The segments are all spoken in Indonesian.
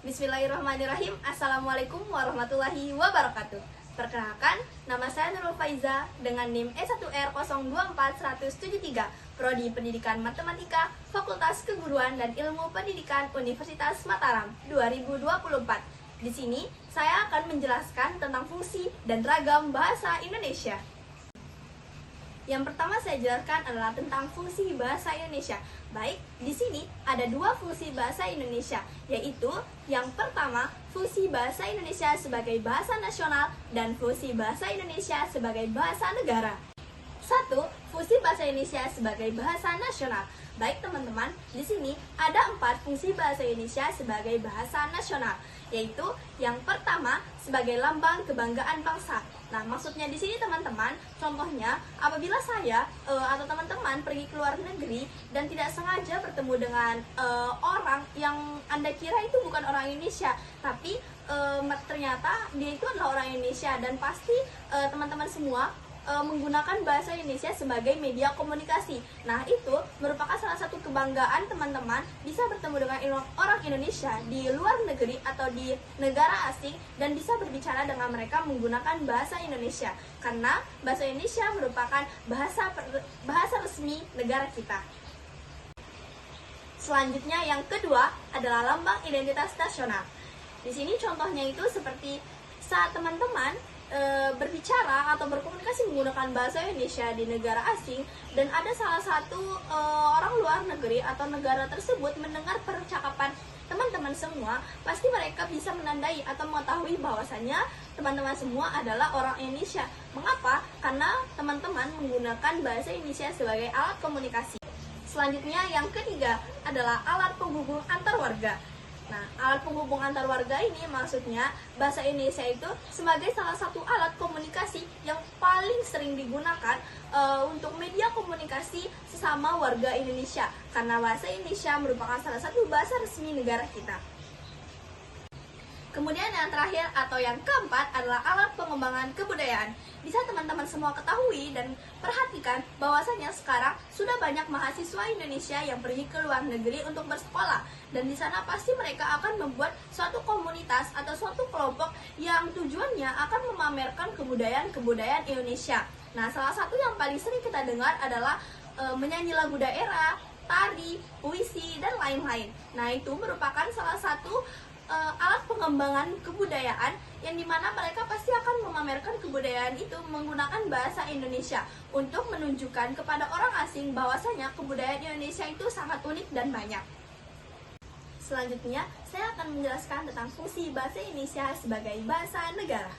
Bismillahirrahmanirrahim. Assalamualaikum warahmatullahi wabarakatuh. Perkenalkan, nama saya Nurul Faiza dengan NIM E1R024173, Prodi Pendidikan Matematika, Fakultas Keguruan dan Ilmu Pendidikan Universitas Mataram 2024. Di sini saya akan menjelaskan tentang fungsi dan ragam bahasa Indonesia. Yang pertama saya jelaskan adalah tentang fungsi bahasa Indonesia. Baik, di sini ada dua fungsi bahasa Indonesia, yaitu yang pertama, fungsi bahasa Indonesia sebagai bahasa nasional dan fungsi bahasa Indonesia sebagai bahasa negara. 1. Fungsi bahasa Indonesia sebagai bahasa nasional. Baik teman-teman, di sini ada 4 fungsi bahasa Indonesia sebagai bahasa nasional, yaitu yang pertama sebagai lambang kebanggaan bangsa. Nah, maksudnya di sini teman-teman, contohnya apabila saya atau teman-teman pergi ke luar negeri dan tidak sengaja bertemu dengan orang yang Anda kira itu bukan orang Indonesia, tapi ternyata dia itu adalah orang Indonesia, dan pasti teman-teman semua menggunakan bahasa Indonesia sebagai media komunikasi. Nah, itu merupakan salah satu kebanggaan teman-teman bisa bertemu dengan orang Indonesia di luar negeri atau di negara asing dan bisa berbicara dengan mereka menggunakan bahasa Indonesia, karena bahasa Indonesia merupakan bahasa resmi negara kita. Selanjutnya yang kedua adalah lambang identitas nasional. Di sini contohnya itu seperti saat teman-teman berbicara atau berkomunikasi menggunakan bahasa Indonesia di negara asing, dan ada salah satu orang luar negeri atau negara tersebut mendengar percakapan teman-teman semua, pasti mereka bisa menandai atau mengetahui bahwasanya teman-teman semua adalah orang Indonesia. Mengapa? Karena teman-teman menggunakan bahasa Indonesia sebagai alat komunikasi. Selanjutnya yang ketiga adalah alat penghubung antar warga. Nah, alat penghubung antar warga ini maksudnya bahasa Indonesia itu sebagai salah satu alat komunikasi yang paling sering digunakan untuk media komunikasi sesama warga Indonesia, karena bahasa Indonesia merupakan salah satu bahasa resmi negara kita. Kemudian yang terakhir atau yang keempat adalah alat pengembangan kebudayaan. Bisa teman-teman semua ketahui dan perhatikan bahwasanya sekarang sudah banyak mahasiswa Indonesia yang pergi ke luar negeri untuk bersekolah, dan di sana pasti mereka akan membuat suatu komunitas atau suatu kelompok yang tujuannya akan memamerkan kebudayaan Indonesia. Nah, salah satu yang paling sering kita dengar adalah menyanyi lagu daerah, tari, puisi, dan lain-lain. Nah, itu merupakan salah satu alat pengembangan kebudayaan yang dimana mereka pasti akan memamerkan kebudayaan itu menggunakan bahasa Indonesia untuk menunjukkan kepada orang asing bahwasanya kebudayaan Indonesia itu sangat unik dan banyak. Selanjutnya, saya akan menjelaskan tentang fungsi bahasa Indonesia sebagai bahasa negara.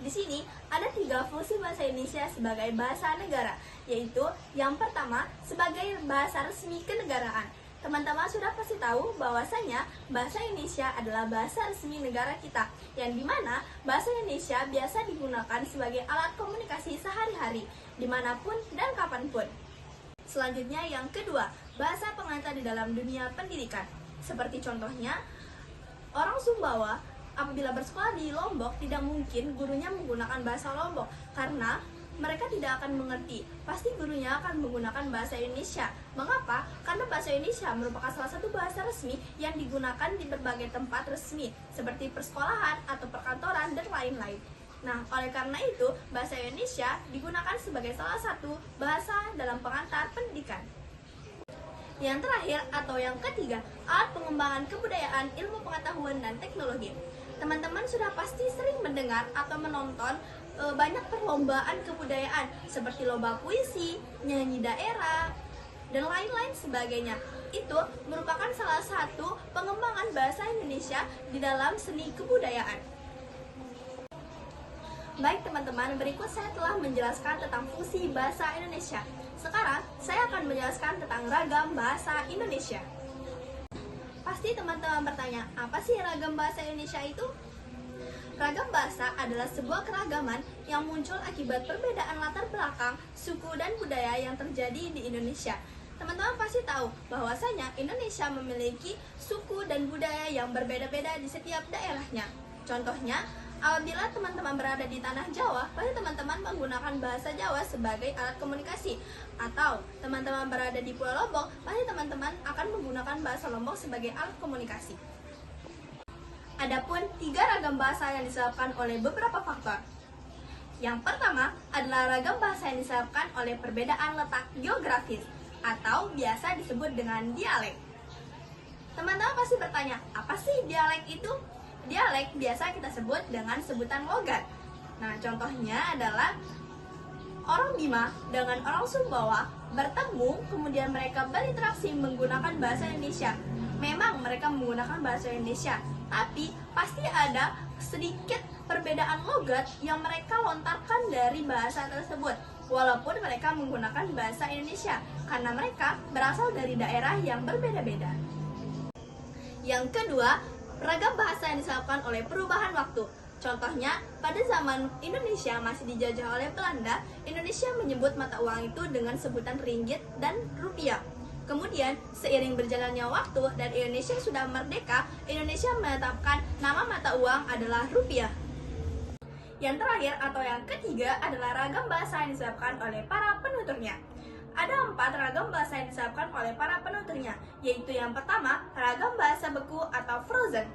Di sini ada 3 fungsi bahasa Indonesia sebagai bahasa negara, yaitu yang pertama sebagai bahasa resmi kenegaraan. Teman-teman sudah pasti tahu bahwasanya bahasa Indonesia adalah bahasa resmi negara kita, yang dimana bahasa Indonesia biasa digunakan sebagai alat komunikasi sehari-hari, dimanapun dan kapanpun. Selanjutnya yang kedua, bahasa pengantar di dalam dunia pendidikan. Seperti contohnya, orang Sumbawa apabila bersekolah di Lombok tidak mungkin gurunya menggunakan bahasa Lombok, karena mereka tidak akan mengerti. Pasti gurunya akan menggunakan bahasa Indonesia. Mengapa? Karena bahasa Indonesia merupakan salah satu bahasa resmi yang digunakan di berbagai tempat resmi, seperti persekolahan atau perkantoran dan lain-lain. Nah, oleh karena itu, bahasa Indonesia digunakan sebagai salah satu bahasa dalam pengantar pendidikan. Yang terakhir atau yang ketiga, alat pengembangan kebudayaan, ilmu pengetahuan, dan teknologi. Teman-teman sudah pasti sering mendengar atau menonton banyak perlombaan kebudayaan seperti lomba puisi, nyanyi daerah, dan lain-lain sebagainya. Itu merupakan salah satu pengembangan bahasa Indonesia di dalam seni kebudayaan. Baik teman-teman, berikut saya telah menjelaskan tentang fungsi bahasa Indonesia. Sekarang saya akan menjelaskan tentang ragam bahasa Indonesia. Pasti teman-teman bertanya, apa sih ragam bahasa Indonesia itu? Ragam bahasa adalah sebuah keragaman yang muncul akibat perbedaan latar belakang, suku, dan budaya yang terjadi di Indonesia. Teman-teman pasti tahu bahwasanya Indonesia memiliki suku dan budaya yang berbeda-beda di setiap daerahnya. Contohnya, apabila teman-teman berada di tanah Jawa, pasti teman-teman menggunakan bahasa Jawa sebagai alat komunikasi. Atau teman-teman berada di Pulau Lombok, pasti teman-teman akan menggunakan bahasa Lombok sebagai alat komunikasi. Adapun 3 ragam bahasa yang disebabkan oleh beberapa faktor. Yang pertama adalah ragam bahasa yang disebabkan oleh perbedaan letak geografis atau biasa disebut dengan dialek. Teman-teman pasti bertanya, apa sih dialek itu? Dialek biasa kita sebut dengan sebutan logat. Nah, contohnya adalah orang Bima dengan orang Sumbawa bertemu, kemudian mereka berinteraksi menggunakan bahasa Indonesia. Memang mereka menggunakan bahasa Indonesia, tapi pasti ada sedikit perbedaan logat yang mereka lontarkan dari bahasa tersebut, walaupun mereka menggunakan bahasa Indonesia, karena mereka berasal dari daerah yang berbeda-beda. Yang kedua, ragam bahasa yang disebabkan oleh perubahan waktu. Contohnya, pada zaman Indonesia masih dijajah oleh Belanda, Indonesia menyebut mata uang itu dengan sebutan ringgit dan rupiah. Kemudian, seiring berjalannya waktu dan Indonesia sudah merdeka, Indonesia menetapkan nama mata uang adalah rupiah. Yang terakhir atau yang ketiga adalah ragam bahasa yang disebabkan oleh para penuturnya. Ada 4 ragam bahasa yang disebabkan oleh para penuturnya, yaitu yang pertama, ragam bahasa beku atau frozen.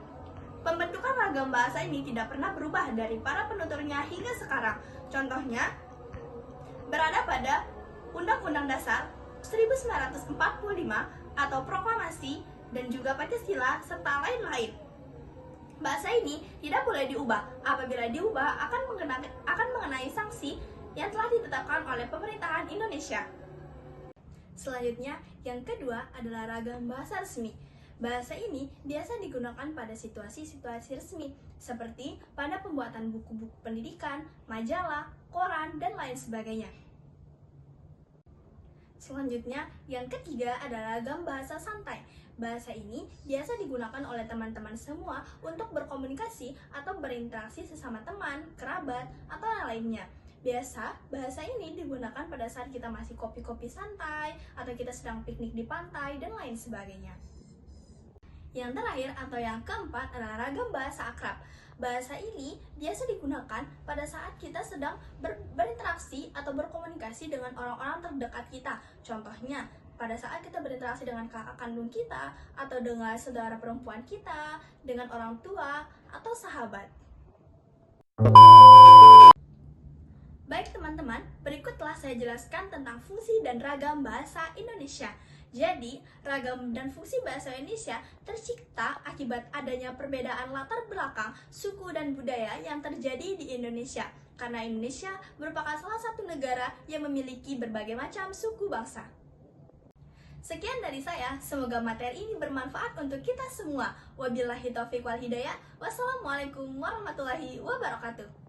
Pembentukan ragam bahasa ini tidak pernah berubah dari para penuturnya hingga sekarang. Contohnya, berada pada Undang-Undang Dasar 1945 atau proklamasi dan juga Pancasila serta lain-lain. Bahasa ini tidak boleh diubah. Apabila diubah akan mengenai sanksi yang telah ditetapkan oleh pemerintahan Indonesia. Selanjutnya, yang kedua adalah ragam bahasa resmi. Bahasa ini biasa digunakan pada situasi-situasi resmi, seperti pada pembuatan buku-buku pendidikan, majalah, koran, dan lain sebagainya. Selanjutnya, yang ketiga adalah ragam bahasa santai. Bahasa ini biasa digunakan oleh teman-teman semua untuk berkomunikasi atau berinteraksi sesama teman, kerabat, atau yang lainnya. Biasa, bahasa ini digunakan pada saat kita masih kopi-kopi santai, atau kita sedang piknik di pantai, dan lain sebagainya. Yang terakhir atau yang keempat adalah ragam bahasa akrab. Bahasa ini biasa digunakan pada saat kita sedang berinteraksi atau berkomunikasi dengan orang-orang terdekat kita. Contohnya, pada saat kita berinteraksi dengan kakak kandung kita, atau dengan saudara perempuan kita, dengan orang tua, atau sahabat. Baik teman-teman, berikut telah saya jelaskan tentang fungsi dan ragam bahasa Indonesia. Jadi, ragam dan fungsi bahasa Indonesia tercipta akibat adanya perbedaan latar belakang, suku, dan budaya yang terjadi di Indonesia. Karena Indonesia merupakan salah satu negara yang memiliki berbagai macam suku bangsa. Sekian dari saya, semoga materi ini bermanfaat untuk kita semua. Wabillahi taufiq wal hidayah. Wassalamualaikum warahmatullahi wabarakatuh.